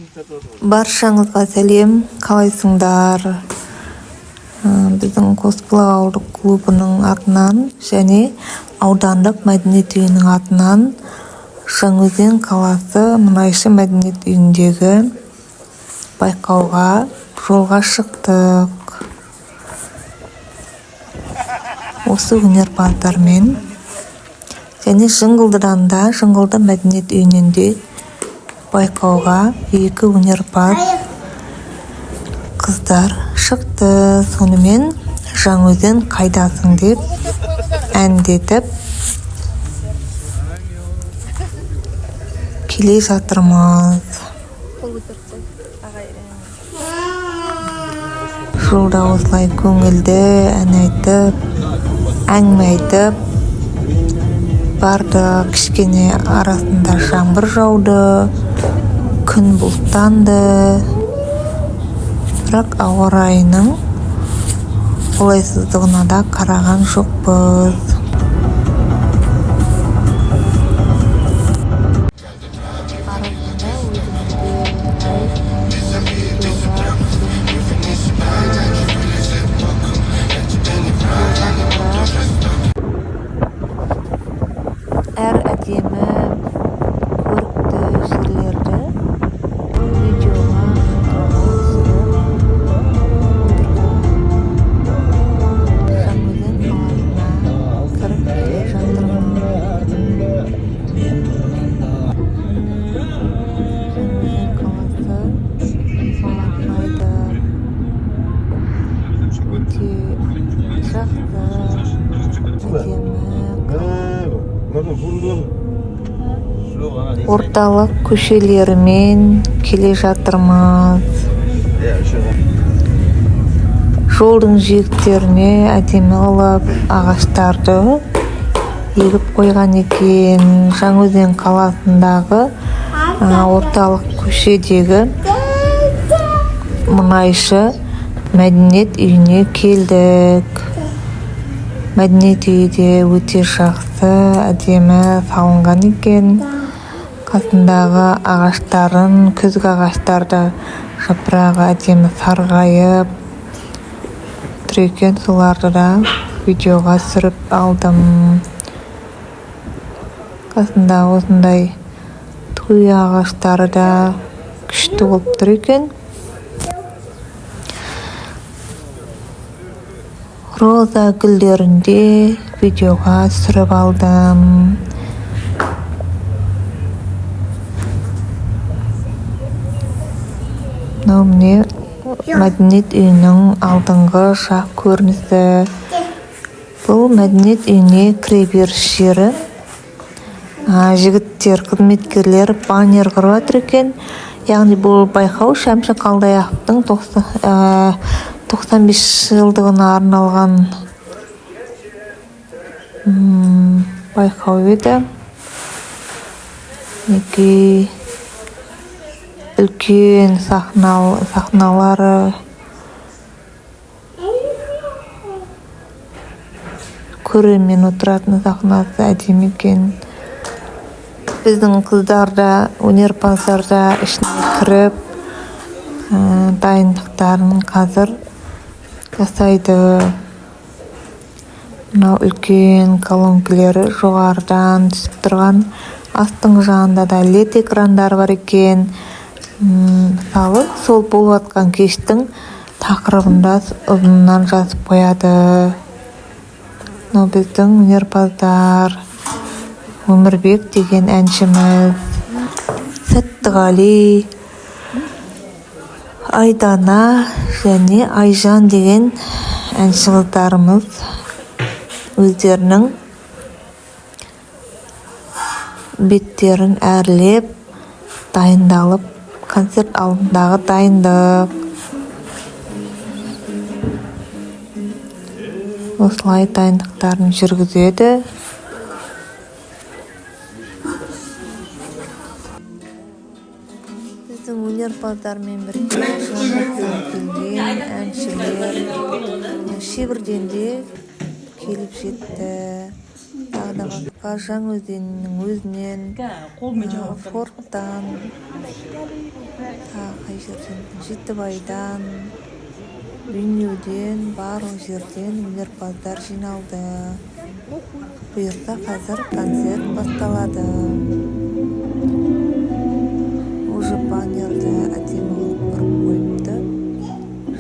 Баршаңызға сәлем, қалайсыңдар? Біздің Қосбұлақ ауылдық клубының атынан және аудандық мәдениет үйінің атынан Жаңаөзен қаласы Мұнайшы мәдениет үйіндегі байқауға жолға шықтық. Осы өнерпаздармен және Жыңғылды мәдениет үйінен де байқауға екі өнерпаз қыздар шықты. Сонымен Жаңаөзен қайдасың деп әндетіп келе жатырмыз. Жолда осылай көңілді ән айтып, әңгіме айтып барды. Кішкене арасында жаңбыр жауды, күн бұлттанды, бірақ ауа райының қолайсыздығына да қараған жоқпыз. Әр әдемі көрікті жерлерді видеоға түсіріп Жаңаөзен қаласына кіріп келе жатырмын. Жаңаөзен қаласы маған ұнайды. Өте жақсы, әдемі орталық көшелерімен келе жатырмыз. Жолдың жиектеріне әдемі қылып ағаштарды егіп қойған екен. Жаңаөзен қаласындағы орталық көшедегі Мұнайшы мәдениет үйіне келдік. Мәдениет үйі де өте жақсы, әдемі салынған екен. Қасындағы ағаштарын, күзгі ағаштарды жапырағы әдемі сарғайып тұр екен. Соларды да видеоға түсіріп алдым. Қасында осындай туя ағаштары да күшті болып тұр екен. Роза гүлдерінде видеоға түсіріп алдым. Мынау міне мәдениет үйінің алдыңғы жақ көрінісі. Бұл мәдениет үйіне кіреберіс жері. Жігіттер, қызметкерлер баннер құрып жатыр екен. Яғни бұл байқау Шәмші Қалдаяқовтың 95 жылдығына арналған байқау еді. Үлкен сахналары, көрермен отыратын сахнасы әдемі екен. Біздің қыздар да, өнерпаздар да ішіне кіріп дайындықтарын қазір жасайды. Мынау үлкен колонкілері жоғарыдан түсіп тұрған. Астың жағында да LED экрандары бар екен. Мысалы, сол болып жатқан кештің тақырыбында ұзыннан жазып қояды. Мынау біздің өнерпаздар. Өмірбек деген әншіміз, Сәттіғали, Айдана және Айжан деген әнші қыздарымыз өздерінің беттерін әрлеп, дайындалып, концерт алдындағы дайындық. Осылай дайындықтарын жүргізеді. Біздің өнерпаздармен бірге Жаңаөзеннен келген әншілер шебірден де келіп жетті. Тағы да Жаңаөзеннің өзінен, Форттан, қай жерден, Жетібайдан, Бейнеуден, барлық жерден өнерпаздар жиналды. Бұйырса қазір концерт басталады. Уже баннерді әдемі қылып құрып қойыпты.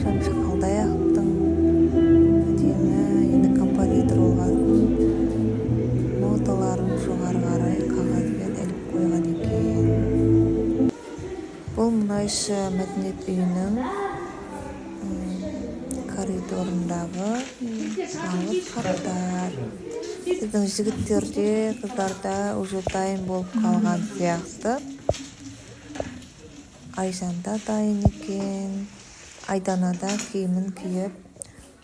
Шамшы Қалдаяқовтың әдемі, енді композитор болған ноталарын жоғары қарай қағазбен іліп қойған екен. Бұл мұнайшы мәдениет үйінің коридорындағы алып хаттар. Сіздің жігіттерде, қыздарда уже дайын болып қалған сияқты. Айжанда дайын екен. Айданада киімін киіп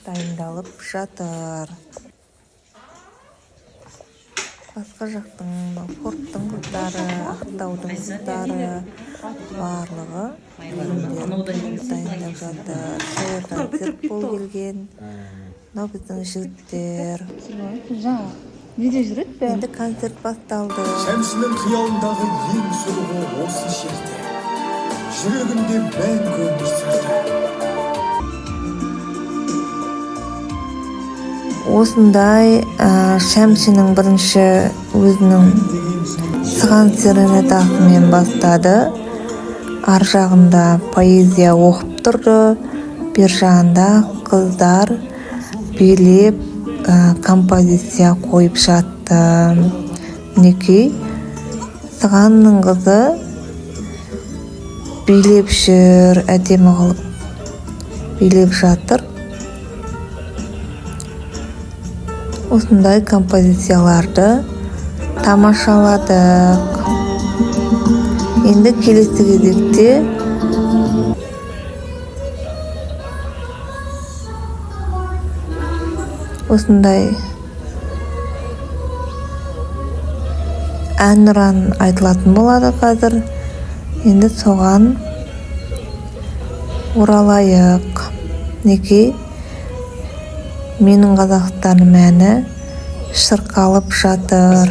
дайындалып жатыр. Басқа жақтың, Форттың қыздары, Ақтаудың қыздары барлығы киімдерін дайындап жатыр. Шайырда концерт болып келген. Мынау біздің жігіттер. Енді концерт басталды. Шәмшінің қиялындағы ең сұлуы осы жерде. Жүрегінде мәңгі өмір сүрді. Осындай Шәмшінің бірінші өзінің сыған серенадасымен бастады. Ар жағында поэзия оқып тұрды. Бер жағында қыздар билеп композиция қойып жатты. Мінекей сығанның қызы билеп жүр, әдемі қылып билеп жатыр. Осындай композицияларды тамашаладық. Енді келесі кезекте осындай әнұран айтылатын болады қазір. Енді соған оралайық. Неге менің Қазақстаным әні шырқалып жатыр.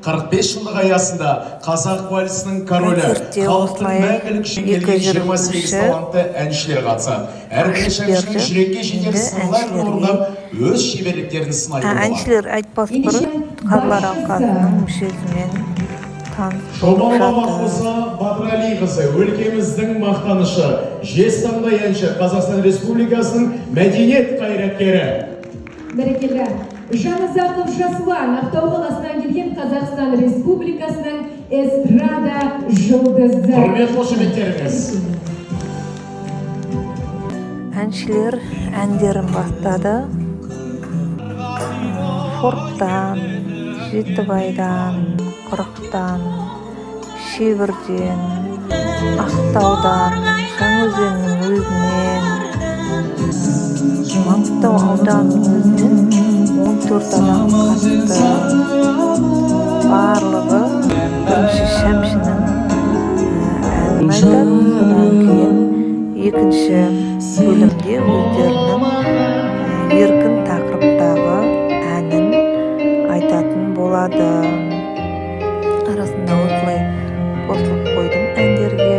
45 жылдық аясында қазақ вальсінің королі, халықтың мәңгілік шеңгелген 28 талантты әншілер қатысады. Әрбір шәмшінің жүрекке жетер сырларын орындап, өз шеберліктерін сынайды болады. Әншілер айтпас бұрын Қазылар алқасының мүшесімен танысып Шомалова жатыр. Махмұса Батыралиқызы, өлкеміздің мақтанышы, жезтаңдай әнші, Қазақстан Республикасының мәдениет қайраткері. Бәрекелді. Жанұзақов Жасуан, Ақтау қаласынан келген Қазақстан Республикасының эстрада жұлдызы. Құрмет қошеметтеріңіз. Әншілер әндерін бастады. Форттан, Жетібайдан, Құрықтан, Шебірден, Ақтаудан, Жаңаөзеннің өзінен, Маңғыстау ауданының өзінен 14 адам қатысты. Барлығы бірінші Шәмшінің әнін айтады. Содан кейін екінші бөлімде өздерінің еркін тақырыптағы әнін айтатын болады. Арасында осылай қосылып қойдым әндерге.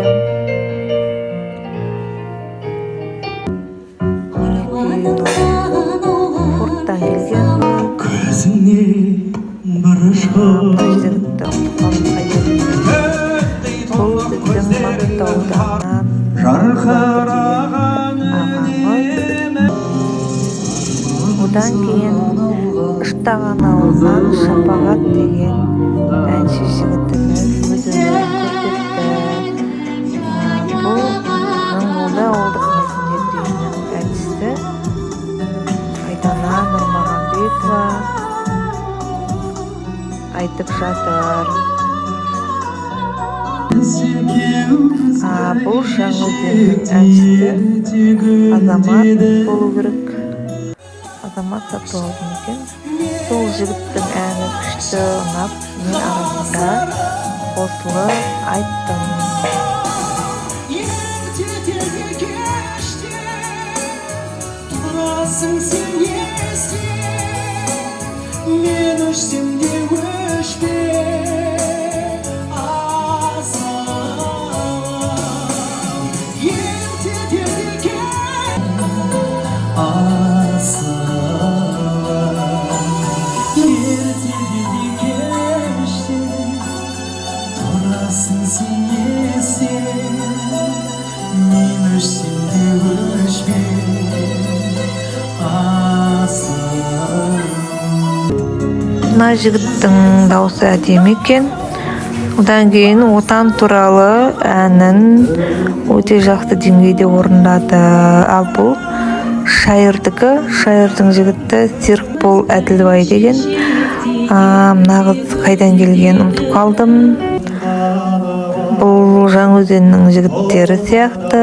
Форттан келген Көзіңне бір жігітті ұмытқаным қайда. Бұл біздің Маңғыстауданнан жарқыраған ағамыз. Одан кейін Үштаған ауылынан Шапағат деген әнші жігітіміз өз өнерін көрсетті. Бұл Жаңғылды ауылдық мәдениет үйінің әншісі Айдана Нұрмағамбетова айтып жатыр. Бұл Жаңаөзеннің әншісі Азамат болу керек. Азамат Сатуалдин екен. Сол жігіттің әні күшті ұнап, мен арасында қосылып айттым. Тұрасың сен есте, мен өшсем де Мына жігіттің дауысы әдемі екен. Одан кейін отан туралы әнін өте жақсы деңгейде орындады. Ал бұл шайырдікі. Шайырдың жігіті Серікбол Әділбай деген. Мына қыз қайдан келген ұмытып қалдым. Бұл Жаңаөзеннің жігіттері сияқты.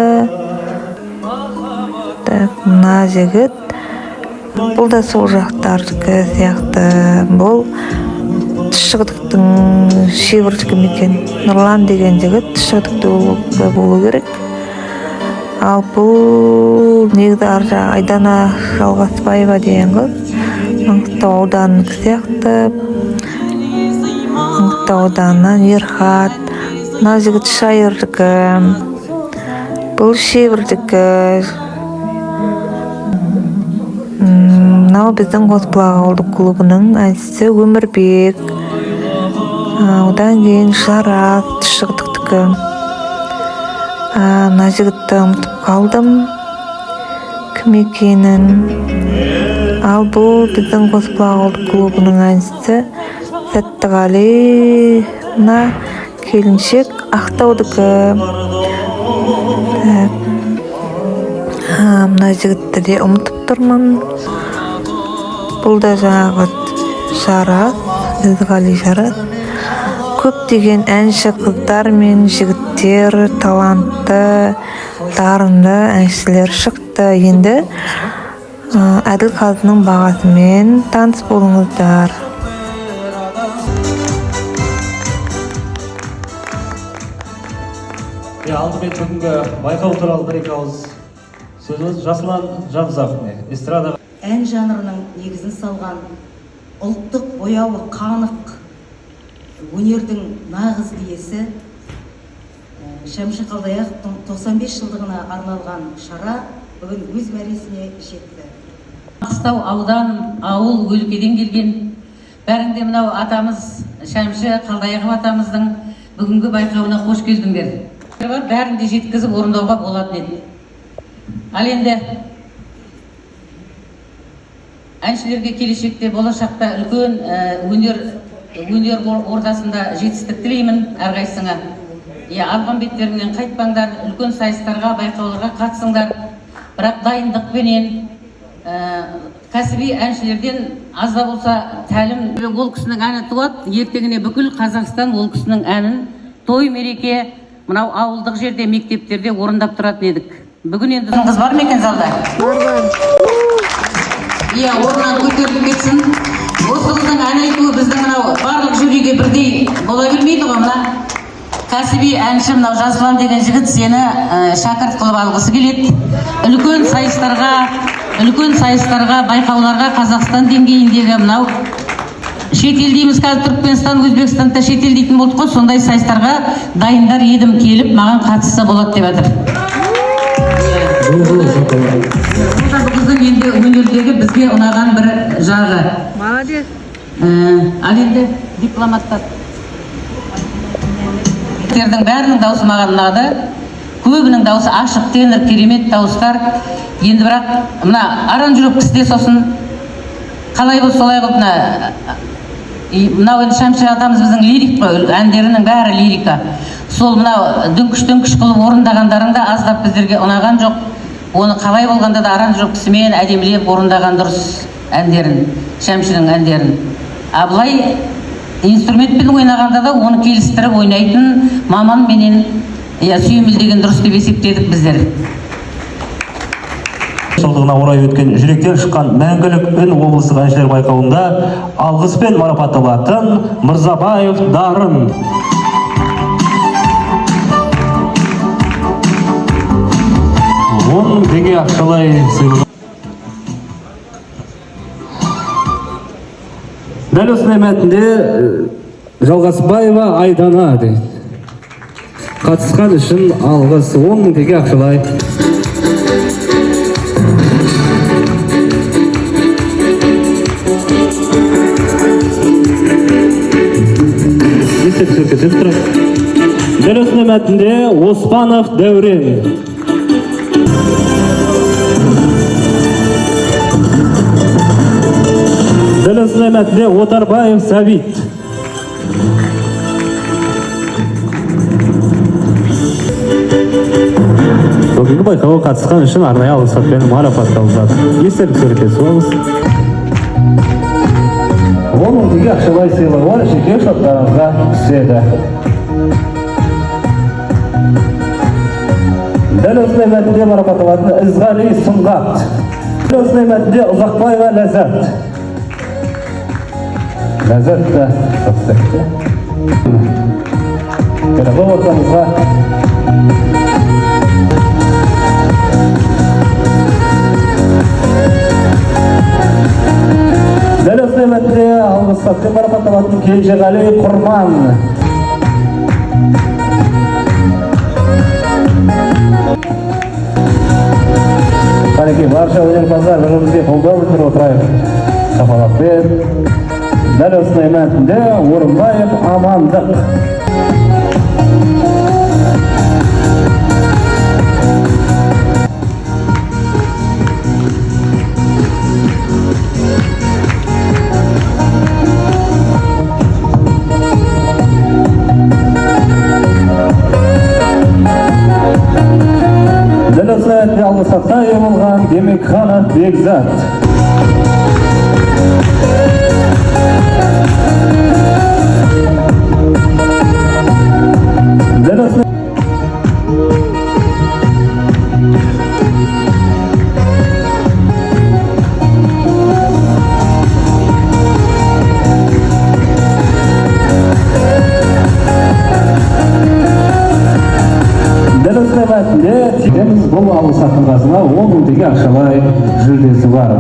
Мына жігіт, бұл да сол жақтардікі сияқты. Бұл Тұщықұдықтың шебірдікі мекен. Нұрлан деген жігіт Тұщықұдықта болу керек. Ал бұл негізі аржа Айдана Жалғасбаева деген қыз. Маңғыстау ауданының сияқты. Маңғыстау ауданынан Ерхат. Мына жігіт шайырдікі. Бұл шебірдікі. Мынау біздің Қосбұлақ ауылдық клубының әншісі Өмірбек. Одан кейін Жарас Тұщықұдықтікі. Мына жігітті ұмытып қалдым кім екенін. Ал бұл біздің Қосбұлақ ауылдық клубының әншісі Сәттіғали. Мына келіншек Ақтаудікі. Мына жігітті де ұмытып тұрмын. Бұл да жаңағы Жарас, Сәттіғали Жарас. Көптеген әнші қыздар мен жігіттер, талантты, дарынды әншілер шықты. Енді Әділқазының бағасымен таныс болыңыздар. Алдымен бүгінгі байқау туралы бір-екі ауыз сөзіміз. Жасұлан Жабзақ, эстрада ән жанрының негізін салған ұлттық бояуы қанық өнердің нағыз иесі Шәмші Қалдаяқовтың 95 жылдығына арналған шара бүгін өз мәресіне жетті. Маңғыстау аудан, ауыл, өлкеден келген бәріңде мынау атамыз Шәмші Қалдаяқов атамыздың бүгінгі байқауына қош келдіңдер. Бәрінде жеткізіп орындауға болатын еді. Ал енді әншілерге келешекте, болашақта үлкен өнер ордасында жетістік тілеймін әрқайсыңа. Алған беттеріңнен қайтпаңдар, үлкен сайыстарға, байқауларға қатысыңдар. Бірақ дайындықпенен кәсіби әншілерден аз да болса тәлім. Ол кісінің әні туады, ертеңіне бүкіл Қазақстан ол кісінің әнін той мереке мынау ауылдық жерде, мектептерде орындап тұратын едік. Бүгін енді қыз бар ма екен залда? Орнынан көтеріліп кетсін. Осы қыздың ән айтуы біздің мынау барлық жюриге бірдей бола бермейді ғой. Мына кәсіби әнші мынау Жасұлан деген жігіт сені шәкірт қылып алғысы келеді. Үлкен сайыстарға, байқауларға Қазақстан деңгейіндегі мынау шетел дейміз, қазір Түркменстан, Өзбекстанда шетел дейтін болдық қой, сондай сайыстарға дайындар едім, келіп маған қатысса болады деп жатыр. Бұл қыздың енді өнердегі бізге ұнаған бір жағы. Молодец. Ал енді дипломаттар. Бәрінің дауысы маған ұнады. Көбінің дауысы ашық, тенор, керемет дауыстар. Енді бірақ мына аранжировкасы де сосын қалай бұл солай қылып мынау енді Шәмші атамыз біздің лирик қой, әндерінің бәрі лирика. Сол мынау дүңкіш қылып орындағандарың да аздап біздерге ұнаған жоқ. Оны қалай болғанда да аранжировкасымен әдемілеп орындаған дұрыс әндерін, Шәмшінің әндерін. Абылай инструментпен ойнағанда да оны келістіріп ойнайтын маман менен сүйемелдеген дұрыс деп есептедік біздер. жылдығына орай өткен жүректен шыққан мәңгілік үн облыстық әншілер байқауында алғыспен марапатталатын Мырзабаев Дарын. Он теңге ақшалай сыйлық. Дәл осындай мәтінде Жалғасбаева Айдана қатысқан үшін алғыс 10 теңге ақшалай. Дәл осындай мәтінде Оспанов Дәурен. дәл осындай мәтінде Отарбаев Сәбит. Бүгінгі байқауға қатысқан үшін арнайы алғыс хатпен марапатталды. Естелік суретке түсіңіз. 10 мың теңге ақшалай сыйлығы бар, жеке шоттарыңызға түседі. Дәл осындай мәтінде марапатталатын Ізғали Сұңғат. Дәл осындай мәтінде Ұзақбаева Ләззат. Ләззат та сәтті. Бұл ортамызға дәл осындай мәтінде алғыс хатпен марапатталатын Кенжеғали Құрман. Қанекей, барша өнерпаздар бір-бірімізге қолдау білдіріп отырайық. Шапалақпен. Дәл осындай мәтінде Орынбаев Амандық. Дәл осындай мәтінде алғыс хатқа ие болған Демекханов Бекзат. Тегеміз бұл алғыс хаттың қасына 10 мың теңге ақшалай жүлдесі бар.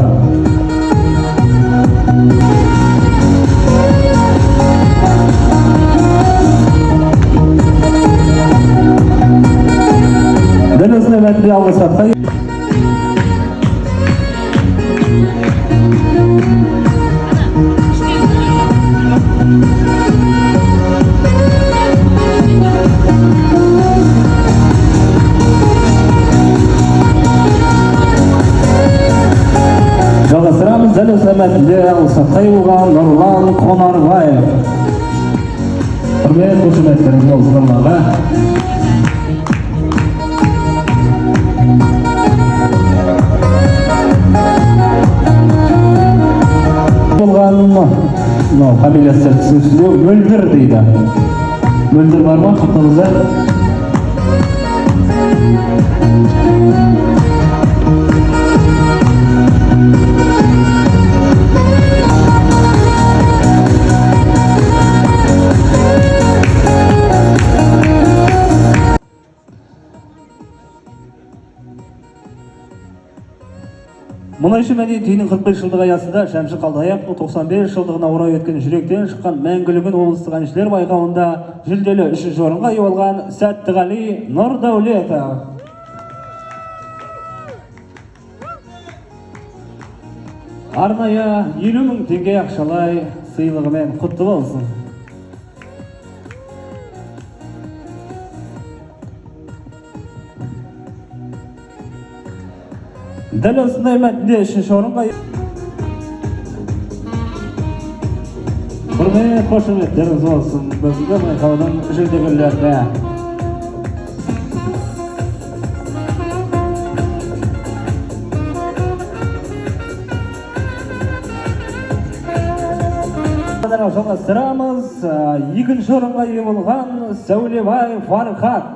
Дәл осындай мәтінде алғыс хатқа жалғастырамыз. Дәл осындай мәтінде алғыс хатқа ие болған Нұрлан Қонарбаев. Құрмет қошеметтеріңіз болсын нұрланға. болған фамилиясы түсінісінде Мөлдір дейді. Мөлдір бар ма қаптаңызда? Мұнайшы мәдениет үйінің 45 жылдығы аясында Шәмші Қалдаяқовтың 95 жылдығына орай өткен жүректен шыққан мәңгілігін облыстық әншілер байқауында жүлделі 3-ші орынға ие болған Сәттіғали Нұрдәулетов. Арнайы 50 мың теңге ақшалай сыйлығымен құтты болсын. Дәл осындай мәтінде 3-ші орынға құрмет қошеметтеріңіз болсын бүгінгі байқаудың жүлдегерлеріне. Жалғастырамыз. 2-ші орынға ие болған Сәулебай Фархат.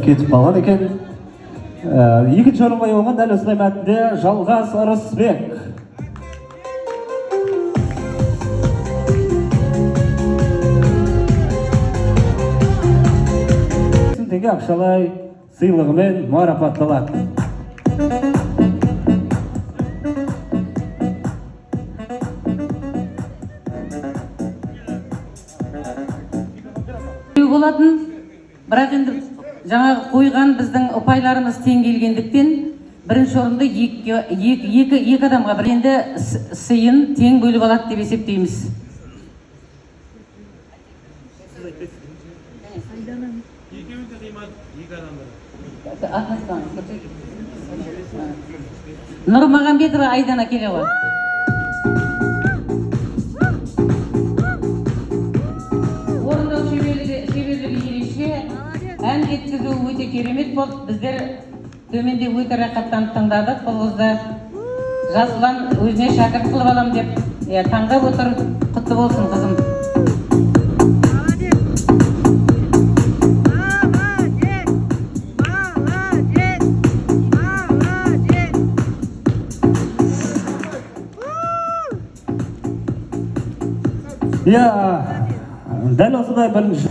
Кетіп қалған екен. 2-ші орынға ие болған дәл осындай мәтінде Жалғас Ырысбек. Теңге ақшалай сыйлығымен марапатталады. болатын, бірақ енді жаңағы қойған біздің ұпайларымыз тең келгендіктен бірінші орынды екі адамға бір енді сыйын тең бөліп алады деп есептейміз. Нұрмағамбетова Айдана келе ғой. Орындау шеберлігі ерекше, ән жеткізу өте керемет болды. Біздер төменде өте рақаттанып тыңдадық. Бұл қызды Жасұлан өзіне шәкірт қылып алам деп таңдап отыр. Құтты болсын қызым. Дәл осындай бірінші.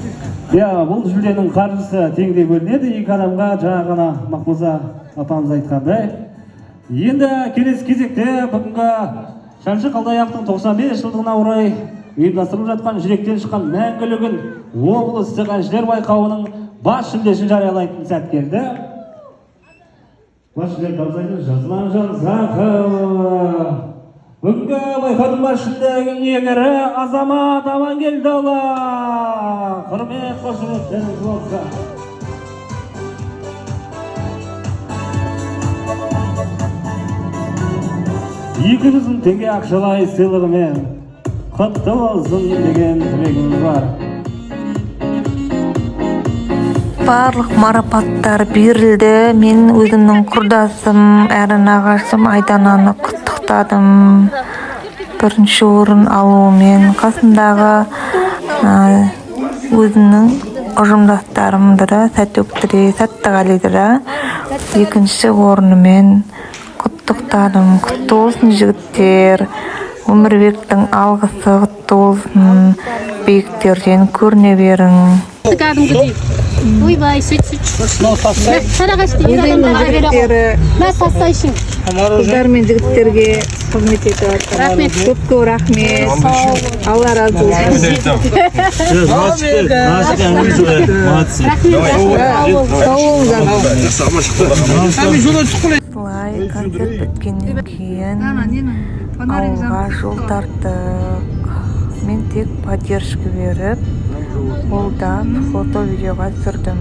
Бұл жүлденің қаржысы теңдей бөлінеді. Екі адамға жаңа ғана Мақбұза апамыз айтқандай. Енді келесі кезекте бүгінгі Шәмші Қалдаяқовтың 95 жылдығына орай ұйымдастырылып жатқан жүректен шыққан мәңгілігін облыстық әншілер байқауының бас жүлдесін жариялайтын сәт келді. Бас жүлде табыстайды Жасұлан Жақсақова. Бүгінгі байқаудың бас жүлденің иегері Азамат Амангелдіұлы. Құрмет, қошеметтеріңіз болсын. 200 мың теңге ақшалай сыйлығымен құтты болсын деген тілегіміз бар. Барлық марапаттар берілді. Мен өзімнің құрдасым, әрі нағашым Айдананы құттықтадым. Бірінші орын алуымен қасындағы өзімнің ұжымдастарымды да Сәттөктіре, Сәттіғалидіра екінші орынымен құттықтадым. Құтты болсын жігіттер. Өмірбектің алғысы құтты болсын. Биіктерден көріне берің. Кәдімгідей. Ойбай, сөйт. Сарағашты ер адамдарға бере ғой. Мә тастайшың. Қыздар мен жігіттерге қызмет етіп жатыр. Рахмет. Көп рахмет. Алла разы болсын. Осылай концерт біткеннен кейін ауылға жол тарттық. Мен тек поддержка беріп, қолдап фото-видеоға түсірдім.